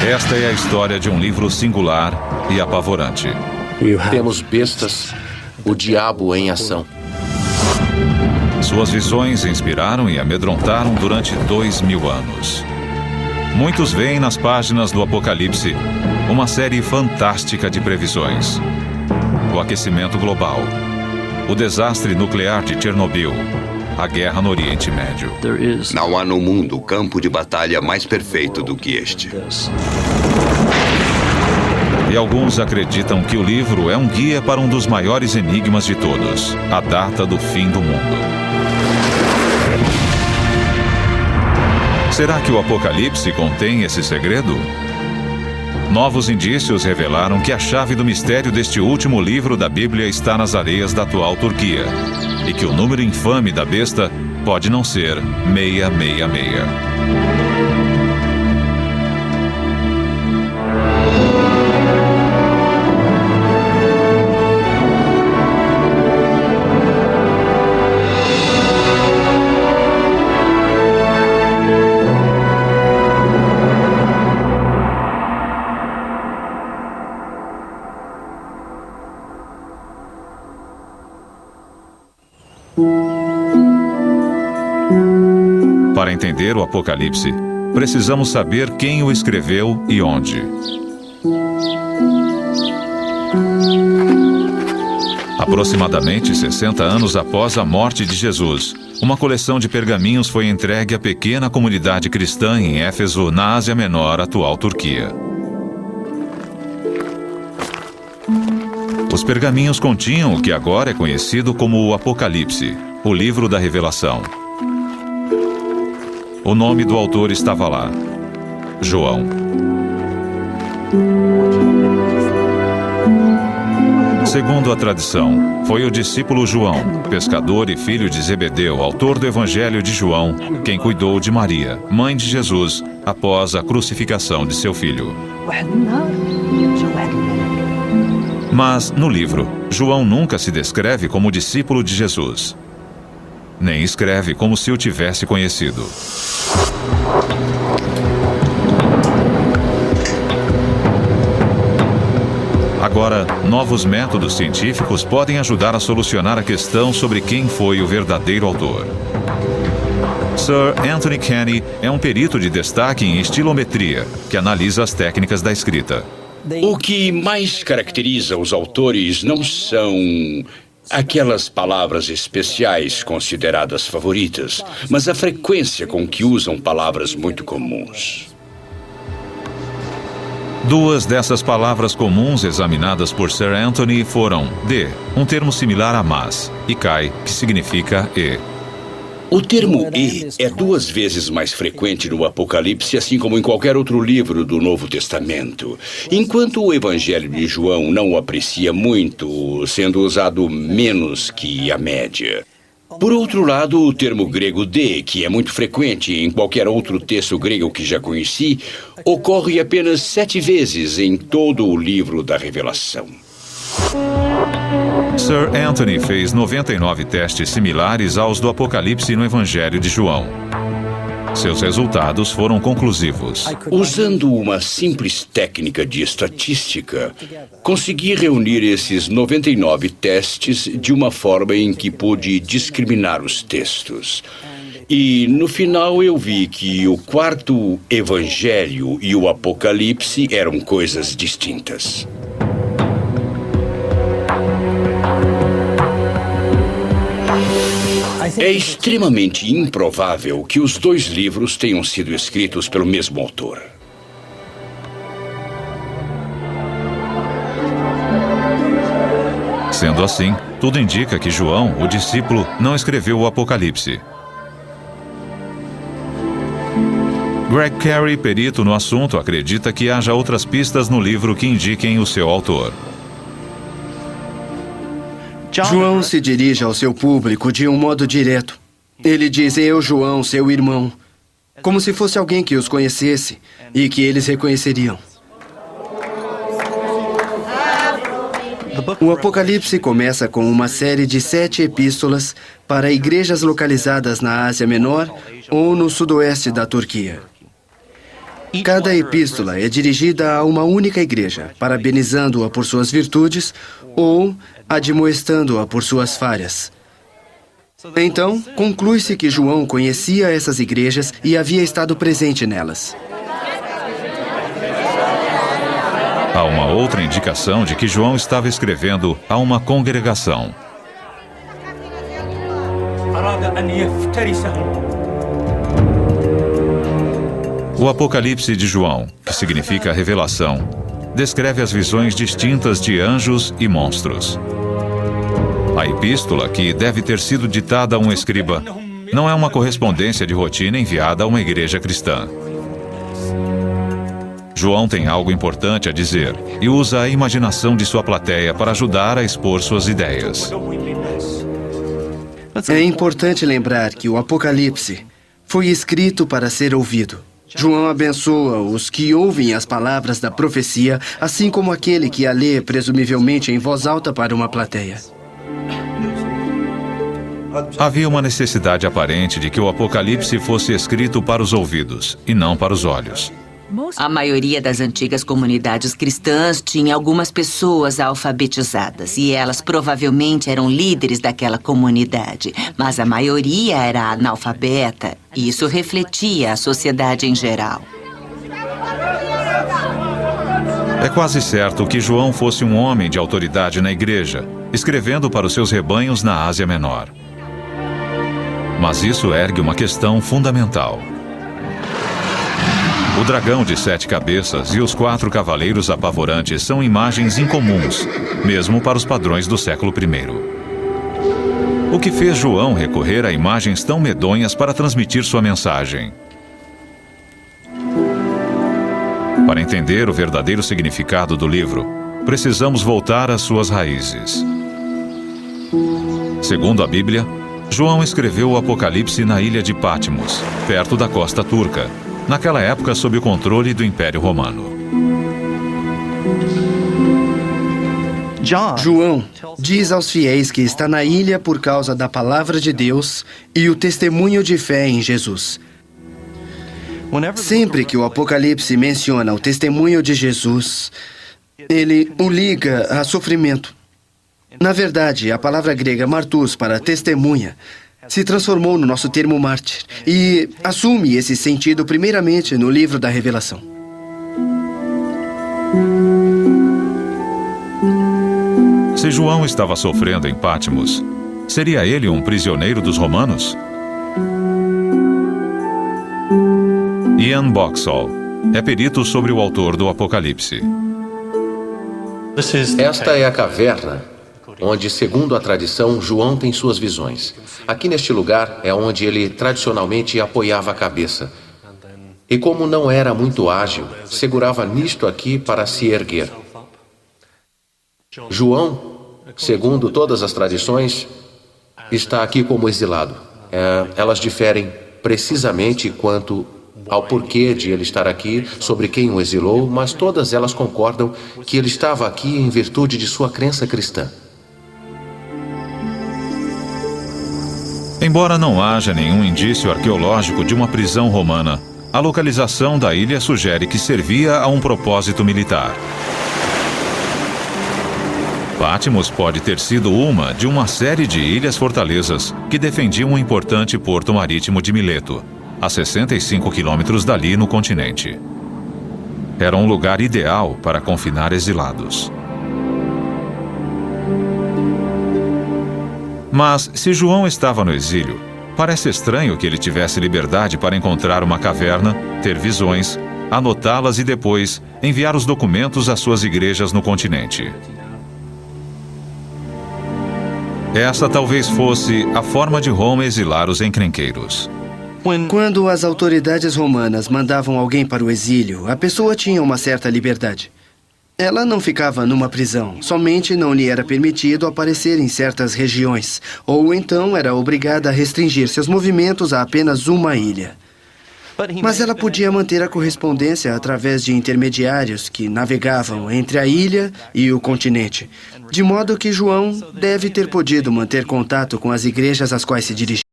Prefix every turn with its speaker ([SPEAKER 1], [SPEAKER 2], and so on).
[SPEAKER 1] Esta é a história de um livro singular e apavorante.
[SPEAKER 2] Temos bestas, o diabo em ação.
[SPEAKER 1] Suas visões inspiraram e amedrontaram durante 2000 anos. Muitos veem nas páginas do Apocalipse uma série fantástica de previsões. O aquecimento global, o desastre nuclear de Chernobyl, a guerra no Oriente Médio.
[SPEAKER 3] Não há no mundo campo de batalha mais perfeito do que este.
[SPEAKER 1] E alguns acreditam que o livro é um guia para um dos maiores enigmas de todos, a data do fim do mundo. Será que o Apocalipse contém esse segredo? Novos indícios revelaram que a chave do mistério deste último livro da Bíblia está nas areias da atual Turquia, e que o número infame da besta pode não ser 666. Para entender o Apocalipse, precisamos saber quem o escreveu e onde. Aproximadamente 60 anos após a morte de Jesus, uma coleção de pergaminhos foi entregue à pequena comunidade cristã em Éfeso, na Ásia Menor, atual Turquia. Os pergaminhos continham o que agora é conhecido como o Apocalipse, o livro da Revelação. O nome do autor estava lá: João. Segundo a tradição, foi o discípulo João, pescador e filho de Zebedeu, autor do Evangelho de João, quem cuidou de Maria, mãe de Jesus, após a crucificação de seu filho. Mas, no livro, João nunca se descreve como discípulo de Jesus. Nem escreve como se o tivesse conhecido. Agora, novos métodos científicos podem ajudar a solucionar a questão sobre quem foi o verdadeiro autor. Sir Anthony Kenny é um perito de destaque em estilometria, que analisa as técnicas da escrita.
[SPEAKER 4] O que mais caracteriza os autores não são aquelas palavras especiais consideradas favoritas, mas a frequência com que usam palavras muito comuns.
[SPEAKER 1] Duas dessas palavras comuns examinadas por Sir Anthony foram de, um termo similar a mas, e kai, que significa e.
[SPEAKER 4] O termo e é 2 vezes mais frequente no Apocalipse, assim como em qualquer outro livro do Novo Testamento. Enquanto o Evangelho de João não o aprecia muito, sendo usado menos que a média. Por outro lado, o termo grego de, que é muito frequente em qualquer outro texto grego que já conheci, ocorre apenas 7 vezes em todo o livro da Revelação.
[SPEAKER 1] Sir Anthony fez 99 testes similares aos do Apocalipse no Evangelho de João. Seus resultados foram conclusivos.
[SPEAKER 4] Usando uma simples técnica de estatística, consegui reunir esses 99 testes de uma forma em que pude discriminar os textos. E, no final, eu vi que o 4º Evangelho e o Apocalipse eram coisas distintas. É extremamente improvável que os 2 livros tenham sido escritos pelo mesmo autor.
[SPEAKER 1] Sendo assim, tudo indica que João, o discípulo, não escreveu o Apocalipse. Greg Carey, perito no assunto, acredita que haja outras pistas no livro que indiquem o seu autor.
[SPEAKER 5] João se dirige ao seu público de um modo direto. Ele diz: eu, João, seu irmão, como se fosse alguém que os conhecesse e que eles reconheceriam. O Apocalipse começa com uma série de 7 epístolas para igrejas localizadas na Ásia Menor ou no sudoeste da Turquia. Cada epístola é dirigida a uma única igreja, parabenizando-a por suas virtudes ou admoestando-a por suas falhas. Então, conclui-se que João conhecia essas igrejas e havia estado presente nelas.
[SPEAKER 1] Há uma outra indicação de que João estava escrevendo a uma congregação. O Apocalipse de João, que significa revelação, descreve as visões distintas de anjos e monstros. A epístola, que deve ter sido ditada a um escriba, não é uma correspondência de rotina enviada a uma igreja cristã. João tem algo importante a dizer e usa a imaginação de sua plateia para ajudar a expor suas ideias.
[SPEAKER 5] É importante lembrar que o Apocalipse foi escrito para ser ouvido. João abençoa os que ouvem as palavras da profecia, assim como aquele que a lê presumivelmente em voz alta para uma plateia.
[SPEAKER 1] Havia uma necessidade aparente de que o Apocalipse fosse escrito para os ouvidos e não para os olhos.
[SPEAKER 6] A maioria das antigas comunidades cristãs tinha algumas pessoas alfabetizadas e elas provavelmente eram líderes daquela comunidade, mas a maioria era analfabeta e isso refletia a sociedade em geral.
[SPEAKER 1] É quase certo que João fosse um homem de autoridade na igreja, escrevendo para os seus rebanhos na Ásia Menor. Mas isso ergue uma questão fundamental. O dragão de 7 cabeças e os 4 cavaleiros apavorantes são imagens incomuns, mesmo para os padrões do século I. O que fez João recorrer a imagens tão medonhas para transmitir sua mensagem? Para entender o verdadeiro significado do livro, precisamos voltar às suas raízes. Segundo a Bíblia, João escreveu o Apocalipse na ilha de Patmos, perto da costa turca, naquela época sob o controle do Império Romano.
[SPEAKER 5] João diz aos fiéis que está na ilha por causa da palavra de Deus e o testemunho de fé em Jesus. Sempre que o Apocalipse menciona o testemunho de Jesus, ele o liga a sofrimento. Na verdade, a palavra grega martus para testemunha se transformou no nosso termo mártir e assume esse sentido primeiramente no livro da Revelação.
[SPEAKER 1] Se João estava sofrendo em Patmos, seria ele um prisioneiro dos romanos? Ian Boxall é perito sobre o autor do Apocalipse.
[SPEAKER 2] Esta é a caverna onde, segundo a tradição, João tem suas visões. Aqui neste lugar é onde ele tradicionalmente apoiava a cabeça. E como não era muito ágil, segurava nisto aqui para se erguer. João, segundo todas as tradições, está aqui como exilado. Elas diferem precisamente quanto ao porquê de ele estar aqui, sobre quem o exilou, mas todas elas concordam que ele estava aqui em virtude de sua crença cristã.
[SPEAKER 1] Embora não haja nenhum indício arqueológico de uma prisão romana, a localização da ilha sugere que servia a um propósito militar. Patmos pode ter sido uma de uma série de ilhas-fortalezas que defendiam um importante porto marítimo de Mileto, a 65 quilômetros dali no continente. Era um lugar ideal para confinar exilados. Mas, se João estava no exílio, parece estranho que ele tivesse liberdade para encontrar uma caverna, ter visões, anotá-las e depois enviar os documentos às suas igrejas no continente. Essa talvez fosse a forma de Roma exilar os encrenqueiros.
[SPEAKER 5] Quando as autoridades romanas mandavam alguém para o exílio, a pessoa tinha uma certa liberdade. Ela não ficava numa prisão, somente não lhe era permitido aparecer em certas regiões, ou então era obrigada a restringir seus movimentos a apenas uma ilha. Mas ela podia manter a correspondência através de intermediários que navegavam entre a ilha e o continente, de modo que João deve ter podido manter contato com as igrejas às quais se dirigia.